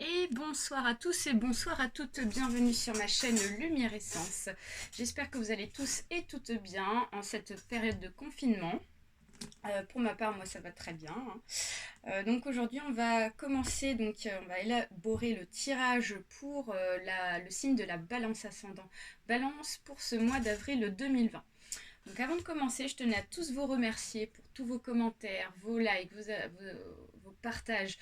Et bonsoir à tous et bonsoir à toutes, bienvenue sur ma chaîne Lumière Essence. J'espère que vous allez tous et toutes bien en cette période de confinement. Pour ma part, moi ça va très bien. Donc aujourd'hui on va commencer, on va élaborer le tirage pour le signe de la balance ascendant. Balance pour ce mois d'avril 2020. Donc avant de commencer, je tenais à tous vous remercier pour tous vos commentaires, vos likes, vos partages,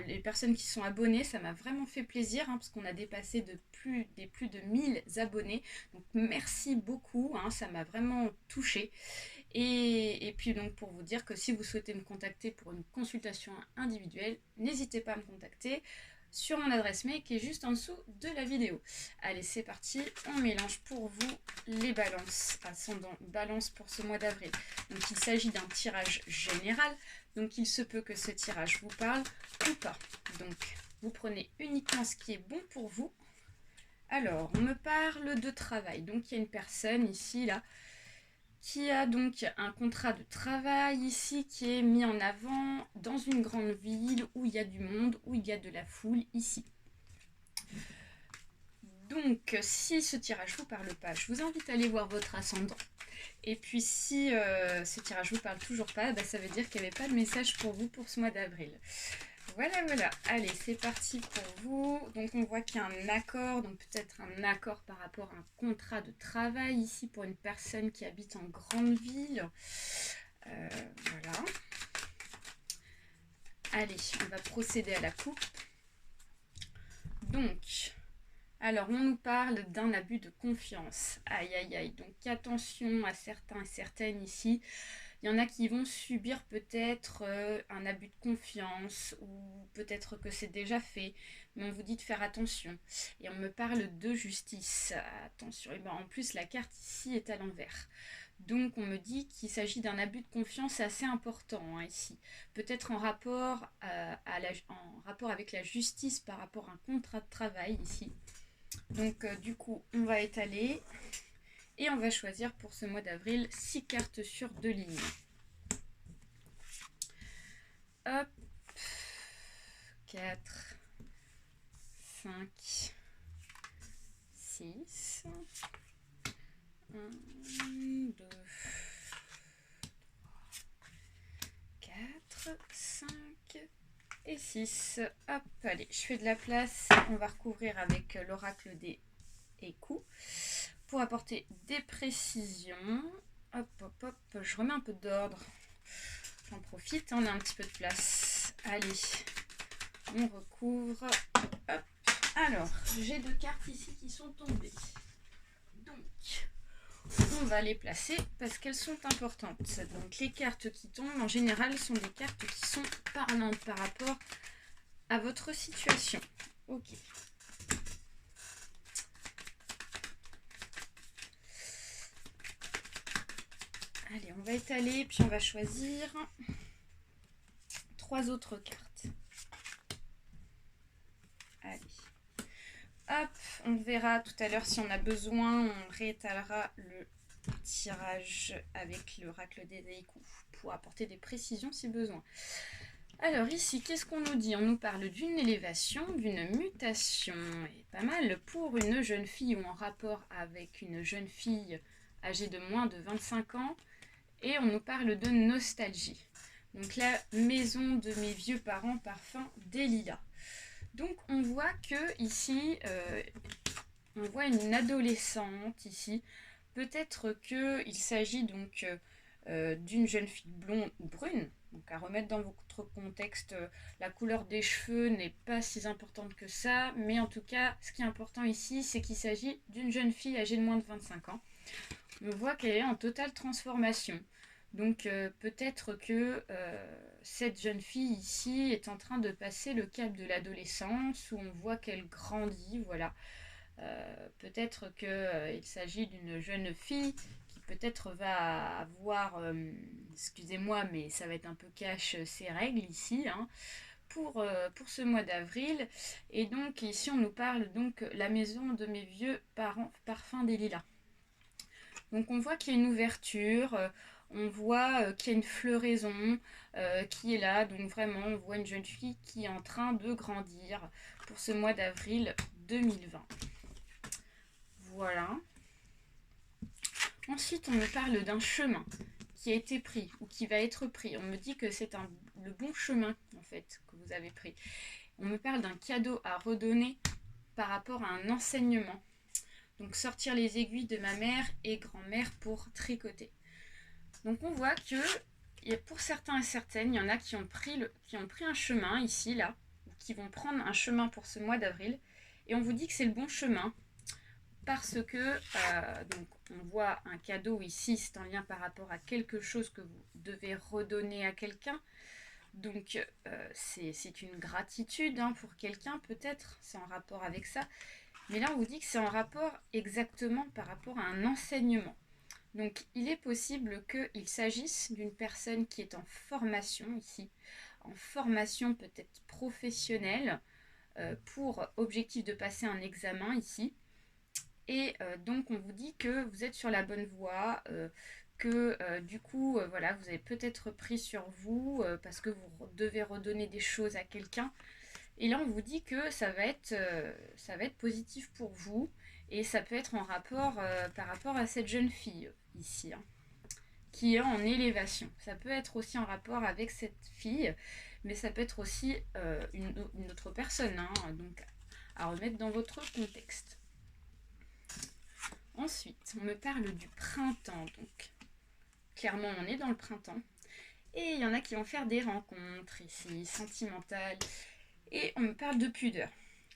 les personnes qui sont abonnées. Ça m'a vraiment fait plaisir parce qu'on a dépassé plus de 1000 abonnés. Donc merci beaucoup, ça m'a vraiment touchée. Et puis donc pour vous dire que si vous souhaitez me contacter pour une consultation individuelle, n'hésitez pas à me contacter sur mon adresse mail qui est juste en dessous de la vidéo. Allez, c'est parti, on mélange pour vous les balances, ascendant balance pour ce mois d'avril. Donc il s'agit d'un tirage général, donc il se peut que ce tirage vous parle ou pas. Donc vous prenez uniquement ce qui est bon pour vous. Alors, on me parle de travail, donc il y a une personne ici, là, qui a donc un contrat de travail ici qui est mis en avant dans une grande ville où il y a du monde, où il y a de la foule ici. Donc si ce tirage vous parle pas, je vous invite à aller voir votre ascendant. Et puis si ce tirage vous parle toujours pas, ça veut dire qu'il n'y avait pas de message pour vous pour ce mois d'avril. Voilà, allez, c'est parti pour vous. Donc on voit qu'il y a un accord, donc peut-être un accord par rapport à un contrat de travail ici pour une personne qui habite en grande ville. Voilà. Allez, on va procéder à la coupe. Donc, alors on nous parle d'un abus de confiance. Aïe. Donc attention à certains et certaines ici. Il y en a qui vont subir peut-être un abus de confiance ou peut-être que c'est déjà fait, mais on vous dit de faire attention. Et on me parle de justice. Attention. Et en plus, la carte ici est à l'envers. Donc on me dit qu'il s'agit d'un abus de confiance assez important ici. Peut-être en rapport avec la justice par rapport à un contrat de travail ici. Donc du coup, on va étaler. Et on va choisir pour ce mois d'avril 6 cartes sur 2 lignes. Hop. 4, 5, 6. 1, 2, 4, 5 et 6. Hop, allez, je fais de la place. On va recouvrir avec l'oracle des écous pour apporter des précisions. Hop, je remets un peu d'ordre. J'en profite, on a un petit peu de place. Allez, on recouvre. Hop. Alors, j'ai 2 cartes ici qui sont tombées. Donc, on va les placer parce qu'elles sont importantes. Donc, les cartes qui tombent, en général, sont des cartes qui sont parlantes par rapport à votre situation. Ok. Allez, on va étaler, puis on va choisir 3 autres cartes. Allez. Hop, on verra tout à l'heure si on a besoin, on réétalera le tirage avec l'oracle des échous pour apporter des précisions si besoin. Alors ici, qu'est-ce qu'on nous dit? On nous parle d'une élévation, d'une mutation, et pas mal pour une jeune fille ou en rapport avec une jeune fille âgée de moins de 25 ans. Et on nous parle de nostalgie. Donc la maison de mes vieux parents, parfum des lilas. Donc on voit que ici, on voit une adolescente ici. Peut-être qu'il s'agit donc d'une jeune fille blonde ou brune. Donc à remettre dans votre contexte, la couleur des cheveux n'est pas si importante que ça. Mais en tout cas, ce qui est important ici, c'est qu'il s'agit d'une jeune fille âgée de moins de 25 ans. On voit qu'elle est en totale transformation. Donc peut-être que cette jeune fille ici est en train de passer le cap de l'adolescence où on voit qu'elle grandit, voilà. Peut-être qu'il s'agit d'une jeune fille qui peut-être va avoir, excusez-moi mais ça va être un peu cash ses règles ici, pour ce mois d'avril. Et donc ici on nous parle donc la maison de mes vieux parents, parfum des lilas. Donc on voit qu'il y a une ouverture, On voit qu'il y a une floraison qui est là. Donc vraiment, on voit une jeune fille qui est en train de grandir pour ce mois d'avril 2020. Voilà. Ensuite, on me parle d'un chemin qui a été pris ou qui va être pris. On me dit que c'est le bon chemin, en fait, que vous avez pris. On me parle d'un cadeau à redonner par rapport à un enseignement. Donc, sortir les aiguilles de ma mère et grand-mère pour tricoter. Donc, on voit que pour certains et certaines, il y en a qui ont pris un chemin ici, là, qui vont prendre un chemin pour ce mois d'avril. Et on vous dit que c'est le bon chemin parce que donc on voit un cadeau ici, c'est en lien par rapport à quelque chose que vous devez redonner à quelqu'un. Donc c'est une gratitude pour quelqu'un peut-être, c'est en rapport avec ça. Mais là on vous dit que c'est en rapport exactement par rapport à un enseignement. Donc il est possible qu'il s'agisse d'une personne qui est en formation ici, en formation peut-être professionnelle, pour objectif de passer un examen ici. Et donc on vous dit que vous êtes sur la bonne voie, que du coup voilà, vous avez peut-être pris sur vous parce que vous devez redonner des choses à quelqu'un. Et là on vous dit que ça va être positif pour vous et ça peut être en rapport par rapport à cette jeune fille ici, qui est en élévation. Ça peut être aussi en rapport avec cette fille, mais ça peut être aussi une autre personne, donc à remettre dans votre contexte. Ensuite, on me parle du printemps, donc clairement on est dans le printemps. Et il y en a qui vont faire des rencontres ici, sentimentales. Et on me parle de pudeur.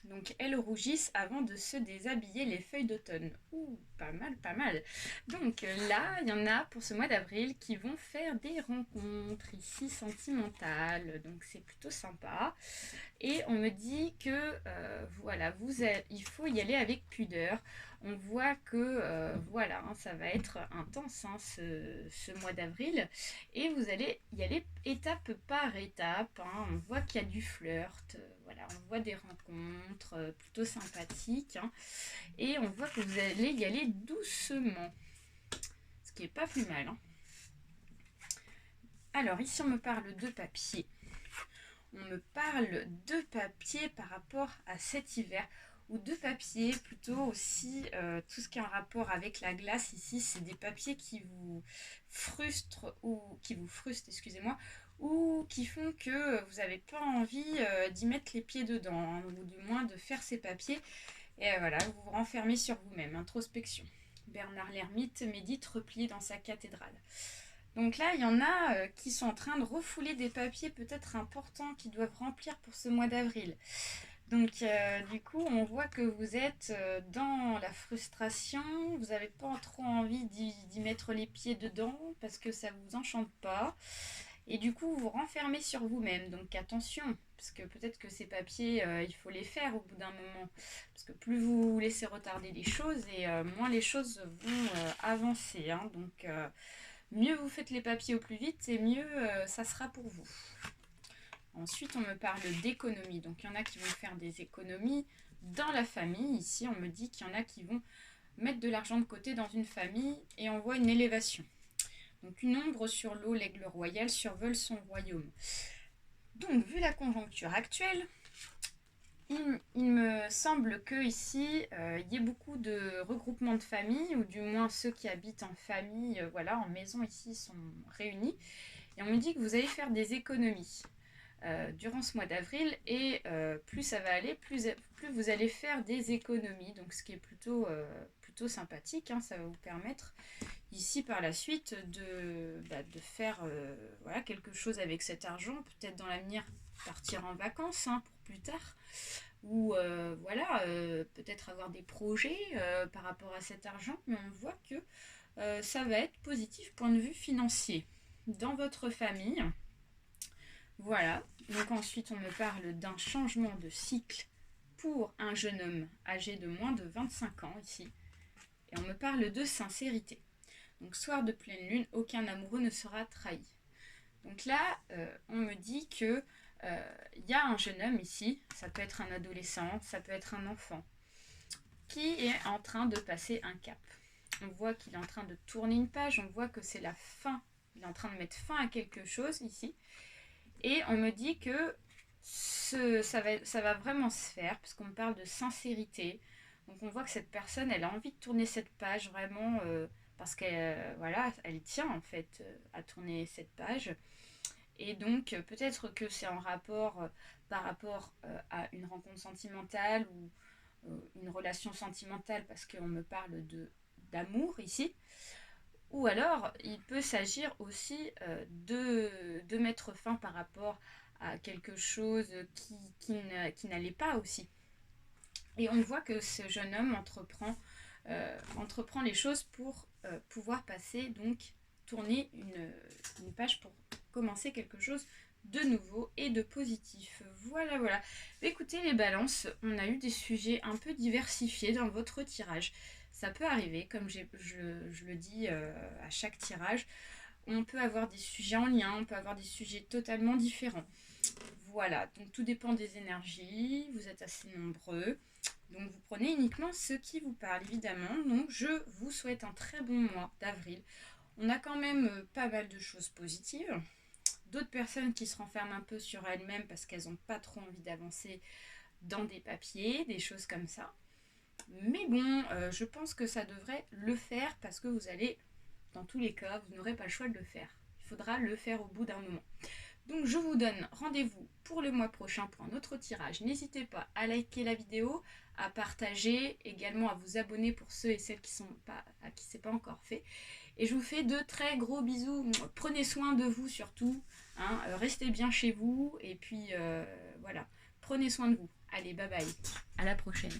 Donc elles rougissent avant de se déshabiller les feuilles d'automne. Ouh, pas mal, pas mal. Donc là, il y en a pour ce mois d'avril qui vont faire des rencontres ici sentimentales. Donc c'est plutôt sympa. Et on me dit que voilà, il faut y aller avec pudeur. On voit que voilà, ça va être intense ce mois d'avril. Et vous allez y aller étape par étape. On voit qu'il y a du flirt. Voilà, on voit des rencontres plutôt sympathiques. Et on voit que vous allez y aller doucement. Ce qui est pas plus mal. Alors ici on me parle de papier. On me parle de papier par rapport à cet hiver, ou de papier plutôt aussi, tout ce qui est en rapport avec la glace ici, c'est des papiers qui vous frustrent, excusez-moi, ou qui font que vous n'avez pas envie d'y mettre les pieds dedans, ou du moins de faire ces papiers, et voilà, vous vous renfermez sur vous-même, introspection. Bernard l'Ermite médite replié dans sa cathédrale. Donc là, il y en a qui sont en train de refouler des papiers peut-être importants qu'ils doivent remplir pour ce mois d'avril. Donc du coup, on voit que vous êtes dans la frustration, vous n'avez pas trop envie d'y mettre les pieds dedans parce que ça ne vous enchante pas. Et du coup, vous vous renfermez sur vous-même. Donc attention, parce que peut-être que ces papiers, il faut les faire au bout d'un moment. Parce que plus vous laissez retarder les choses, et moins les choses vont avancer. Donc mieux vous faites les papiers au plus vite et mieux ça sera pour vous. Ensuite, on me parle d'économie. Donc, il y en a qui vont faire des économies dans la famille. Ici, on me dit qu'il y en a qui vont mettre de l'argent de côté dans une famille et on voit une élévation. Donc, une ombre sur l'eau, l'aigle royal survole son royaume. Donc, vu la conjoncture actuelle, il me semble que ici, il y ait beaucoup de regroupements de familles, ou du moins ceux qui habitent en famille, voilà, en maison ici, sont réunis. Et on me dit que vous allez faire des économies durant ce mois d'avril, et plus ça va aller, plus vous allez faire des économies. Donc ce qui est plutôt sympathique, ça va vous permettre ici par la suite de faire voilà, quelque chose avec cet argent, peut-être dans l'avenir partir en vacances pour plus tard, ou voilà, peut-être avoir des projets par rapport à cet argent, mais on voit que ça va être positif point de vue financier dans votre famille. Voilà, donc ensuite on me parle d'un changement de cycle pour un jeune homme âgé de moins de 25 ans ici, et on me parle de sincérité. Donc soir de pleine lune, aucun amoureux ne sera trahi. Donc là, on me dit que y a un jeune homme ici, ça peut être un adolescent, ça peut être un enfant, qui est en train de passer un cap. On voit qu'il est en train de tourner une page, on voit que c'est la fin il est en train de mettre fin à quelque chose ici. Et on me dit que ça va vraiment se faire, parce qu'on me parle de sincérité. Donc on voit que cette personne, elle a envie de tourner cette page vraiment, parce qu'elle voilà, elle tient en fait à tourner cette page. Et donc peut-être que c'est en rapport par rapport à une rencontre sentimentale ou une relation sentimentale, parce qu'on me parle d'amour ici. Ou alors, il peut s'agir aussi de mettre fin par rapport à quelque chose qui n'allait pas aussi. Et on voit que ce jeune homme entreprend les choses pour pouvoir passer, donc tourner une page pour commencer quelque chose de nouveau et de positif. Voilà, voilà. Écoutez les balances, on a eu des sujets un peu diversifiés dans votre tirage. Ça peut arriver, comme je le dis à chaque tirage, on peut avoir des sujets en lien, on peut avoir des sujets totalement différents. Voilà, donc tout dépend des énergies, vous êtes assez nombreux. Donc vous prenez uniquement ce qui vous parle, évidemment. Donc je vous souhaite un très bon mois d'avril. On a quand même pas mal de choses positives. D'autres personnes qui se renferment un peu sur elles-mêmes parce qu'elles n'ont pas trop envie d'avancer dans des papiers, des choses comme ça. Mais bon, je pense que ça devrait le faire parce que vous allez, dans tous les cas, vous n'aurez pas le choix de le faire. Il faudra le faire au bout d'un moment. Donc je vous donne rendez-vous pour le mois prochain pour un autre tirage. N'hésitez pas à liker la vidéo, à partager, également à vous abonner pour ceux et celles à qui c'est pas encore fait. Et je vous fais de très gros bisous. Prenez soin de vous surtout. Hein, restez bien chez vous. Et puis voilà, prenez soin de vous. Allez, bye bye. À la prochaine.